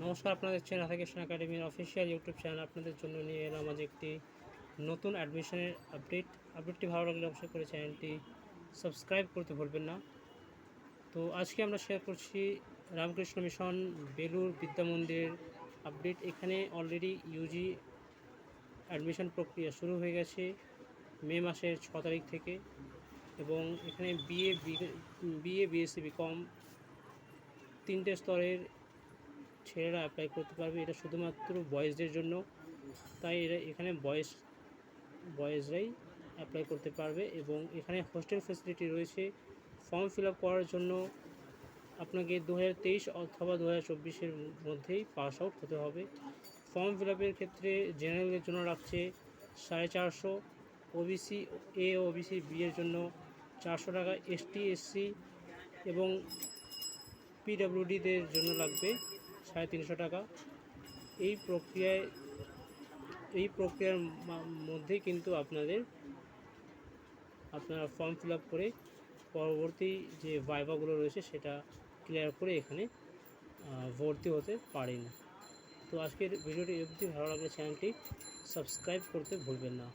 নমস্কার, আপনারা দেখছেন রাধাকৃষ্ণ একাডেমির অফিসিয়াল ইউটিউব চ্যানেল। আপনাদের জন্য নিয়ে এলাম আজ একটি নতুন অ্যাডমিশনের আপডেটটি ভালো লাগলে অবশ্যই করে চ্যানেলটি সাবস্ক্রাইব করতে ভুলবেন না। তো আজকে আমরা শেয়ার করছি রামকৃষ্ণ মিশন বেলুর বিদ্যা মন্দিরের আপডেট। এখানে অলরেডি ইউজি অ্যাডমিশন প্রক্রিয়া শুরু হয়ে গেছে মে মাসের 6 তারিখ থেকে, এবং এখানে বিএ বিএসসি বিকম 3টে স্তরের ছেলেরা অ্যাপ্লাই করতে পারবে। এটা শুধুমাত্র বয়েজদের জন্য, তাই এখানে বয়েজরাই অ্যাপ্লাই করতে পারবে। এবং এখানে হোস্টেল ফ্যাসিলিটি রয়েছে। ফর্ম ফিল আপ করার জন্য আপনাকে 2023 অথবা 2024-এর মধ্যেই পাস আউট হতে হবে। ফর্ম ফিল আপের ক্ষেত্রে জেনারেলের জন্য রাখছে 450, ওবিসি এ ও ওবিসি বি এর জন্য 400 টাকা, এসটি এসসি এবং পিডব্লিউডিদের জন্য লাগবে 350 টাকা। এই প্রক্রিয়ার মধ্যেই কিন্তু আপনারা ফর্ম ফিল আপ করে পরবর্তী যে ভাইভাগুলো রয়েছে সেটা ক্লিয়ার করে এখানে ভর্তি হতে পারেন। তো আজকের ভিডিওটি অবধি ভালো লাগলে চ্যানেলটি সাবস্ক্রাইব করতে ভুলবেন না।